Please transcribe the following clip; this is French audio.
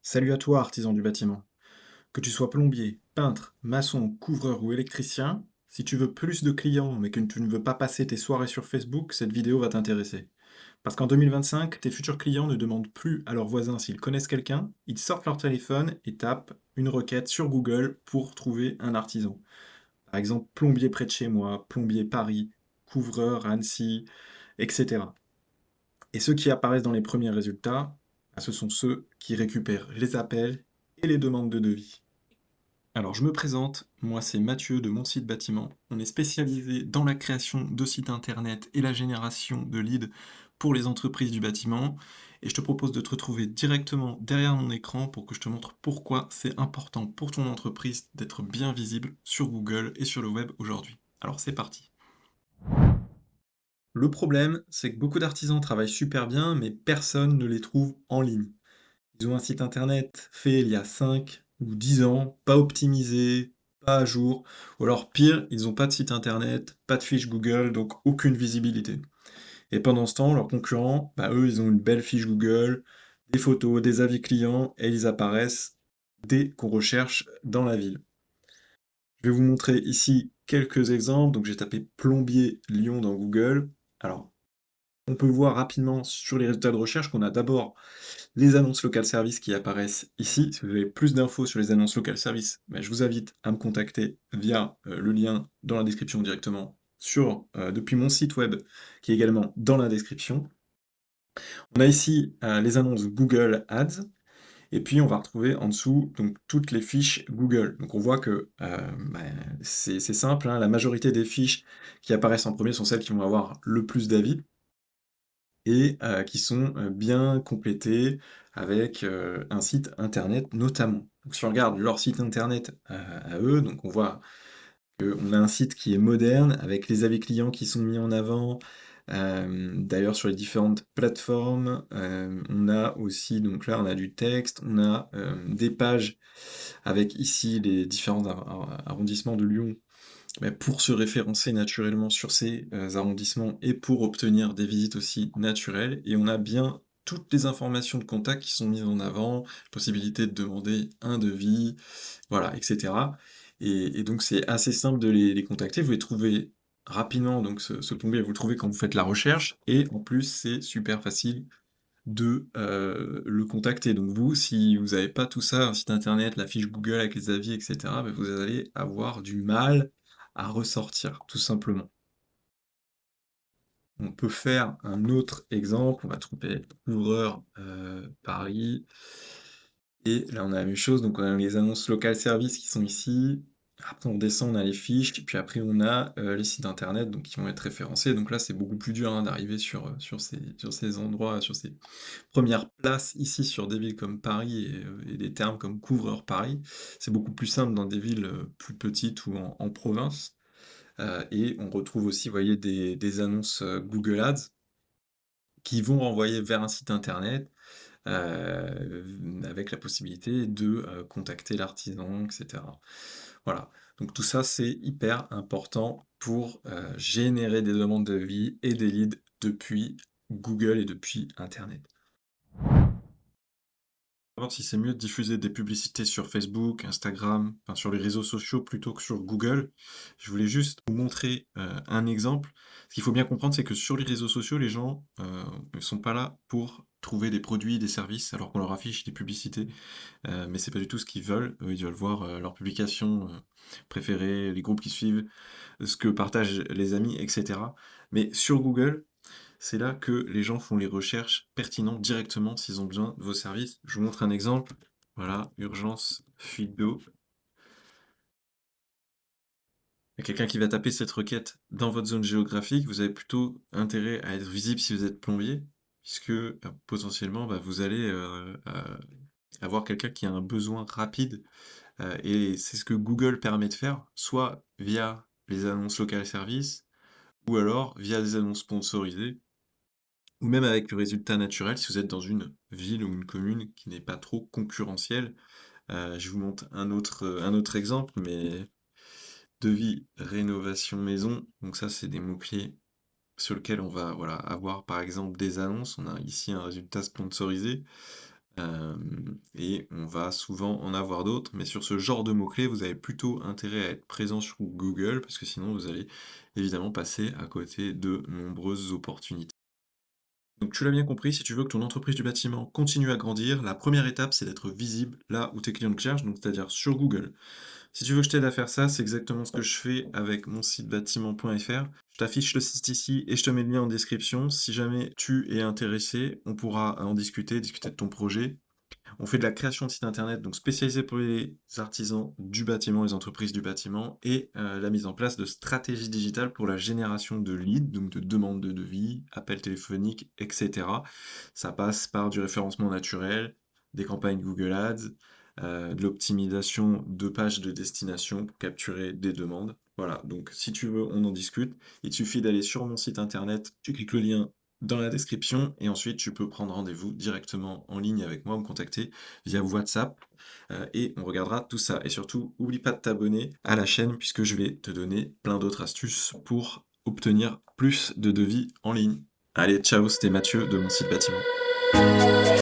Salut à toi, artisan du bâtiment. Que tu sois plombier, peintre, maçon, couvreur ou électricien, si tu veux plus de clients mais que tu ne veux pas passer tes soirées sur Facebook, cette vidéo va t'intéresser. Parce qu'en 2025, tes futurs clients ne demandent plus à leurs voisins s'ils connaissent quelqu'un, ils sortent leur téléphone et tapent une requête sur Google pour trouver un artisan. Par exemple, plombier près de chez moi, plombier Paris, couvreur Annecy, etc. Et ceux qui apparaissent dans les premiers résultats, ce sont ceux qui récupèrent les appels et les demandes de devis. Alors je me présente, moi c'est Mathieu de Mon Site Bâtiment. On est spécialisé dans la création de sites internet et la génération de leads pour les entreprises du bâtiment. Et je te propose de te retrouver directement derrière mon écran pour que je te montre pourquoi c'est important pour ton entreprise d'être bien visible sur Google et sur le web aujourd'hui. Alors c'est parti. Le problème, c'est que beaucoup d'artisans travaillent super bien, mais personne ne les trouve en ligne. Ils ont un site internet fait il y a 5 ou 10 ans, pas optimisé, pas à jour, ou alors pire, ils n'ont pas de site internet, pas de fiche Google, donc aucune visibilité. Et pendant ce temps, leurs concurrents, eux, ils ont une belle fiche Google, des photos, des avis clients, et ils apparaissent dès qu'on recherche dans la ville. Je vais vous montrer ici quelques exemples. Donc j'ai tapé plombier Lyon dans Google. Alors, on peut voir rapidement sur les résultats de recherche qu'on a d'abord les annonces local service qui apparaissent ici. Si vous avez plus d'infos sur les annonces local service, je vous invite à me contacter via le lien dans la description directement depuis mon site web qui est également dans la description. On a ici les annonces Google Ads et puis on va retrouver en dessous donc toutes les fiches Google. Donc on voit que c'est simple, hein, la majorité des fiches qui apparaissent en premier sont celles qui vont avoir le plus d'avis et qui sont bien complétés avec un site internet notamment. Donc si on regarde leur site internet à eux, donc on voit qu'on a un site qui est moderne, avec les avis clients qui sont mis en avant, d'ailleurs sur les différentes plateformes. On a aussi, donc là on a du texte, on a des pages avec ici les différents arrondissements de Lyon pour se référencer naturellement sur ces arrondissements et pour obtenir des visites aussi naturelles. Et on a bien toutes les informations de contact qui sont mises en avant, possibilité de demander un devis, voilà, etc. Et donc c'est assez simple de les contacter. Vous les trouvez rapidement, donc ce plombier, vous le trouvez quand vous faites la recherche, et en plus c'est super facile de le contacter. Donc vous, si vous n'avez pas tout ça, un site internet, la fiche Google avec les avis, etc., vous allez avoir du mal à ressortir, tout simplement. On peut faire un autre exemple, on va trouver couvreur Paris, et là on a la même chose, donc on a les annonces local service qui sont ici, après on descend, on a les fiches, et puis après on a les sites internet donc, qui vont être référencés, donc là c'est beaucoup plus dur hein, d'arriver sur ces endroits, sur ces premières places ici sur des villes comme Paris et des termes comme couvreur Paris. C'est beaucoup plus simple dans des villes plus petites ou en province. Et on retrouve aussi, vous voyez, des annonces Google Ads qui vont renvoyer vers un site internet avec la possibilité de contacter l'artisan, etc. Voilà. Donc tout ça, c'est hyper important pour générer des demandes de vie et des leads depuis Google et depuis Internet. Savoir si c'est mieux de diffuser des publicités sur Facebook, Instagram, enfin sur les réseaux sociaux plutôt que sur Google. Je voulais juste vous montrer un exemple. Ce qu'il faut bien comprendre, c'est que sur les réseaux sociaux, les gens ne sont pas là pour trouver des produits, des services, alors qu'on leur affiche des publicités. Mais c'est pas du tout ce qu'ils veulent. Eux, ils veulent voir leurs publications préférées, les groupes qui suivent, ce que partagent les amis, etc. Mais sur Google, c'est là que les gens font les recherches pertinentes directement s'ils ont besoin de vos services. Je vous montre un exemple. Voilà, urgence, fuite d'eau. Il y a quelqu'un qui va taper cette requête dans votre zone géographique. Vous avez plutôt intérêt à être visible si vous êtes plombier, puisque potentiellement, vous allez avoir quelqu'un qui a un besoin rapide. Et c'est ce que Google permet de faire, soit via les annonces locales services, ou alors via des annonces sponsorisées, ou même avec le résultat naturel si vous êtes dans une ville ou une commune qui n'est pas trop concurrentielle. Je vous montre un autre exemple, mais devis rénovation maison. Donc ça, c'est des mots-clés sur lesquels on va voilà, avoir par exemple des annonces. On a ici un résultat sponsorisé. et on va souvent en avoir d'autres, mais sur ce genre de mots-clés, vous avez plutôt intérêt à être présent sur Google parce que sinon vous allez évidemment passer à côté de nombreuses opportunités. Donc tu l'as bien compris, si tu veux que ton entreprise du bâtiment continue à grandir, la première étape, c'est d'être visible là où tes clients te cherchent, donc c'est-à-dire sur Google. Si tu veux que je t'aide à faire ça, c'est exactement ce que je fais avec mon site bâtiment.fr. Je t'affiche le site ici et je te mets le lien en description. Si jamais tu es intéressé, on pourra en discuter, discuter de ton projet. On fait de la création de sites internet, donc spécialisé pour les artisans du bâtiment, les entreprises du bâtiment, et la mise en place de stratégies digitales pour la génération de leads, donc de demandes de devis, appels téléphoniques, etc. Ça passe par du référencement naturel, des campagnes Google Ads, de l'optimisation de pages de destination pour capturer des demandes. Voilà, donc si tu veux, on en discute. Il te suffit d'aller sur mon site internet, tu cliques le lien dans la description et ensuite tu peux prendre rendez-vous directement en ligne avec moi, me contacter via WhatsApp et on regardera tout ça. Et surtout, oublie pas de t'abonner à la chaîne puisque je vais te donner plein d'autres astuces pour obtenir plus de devis en ligne. Allez, ciao, c'était Mathieu de mon site bâtiment.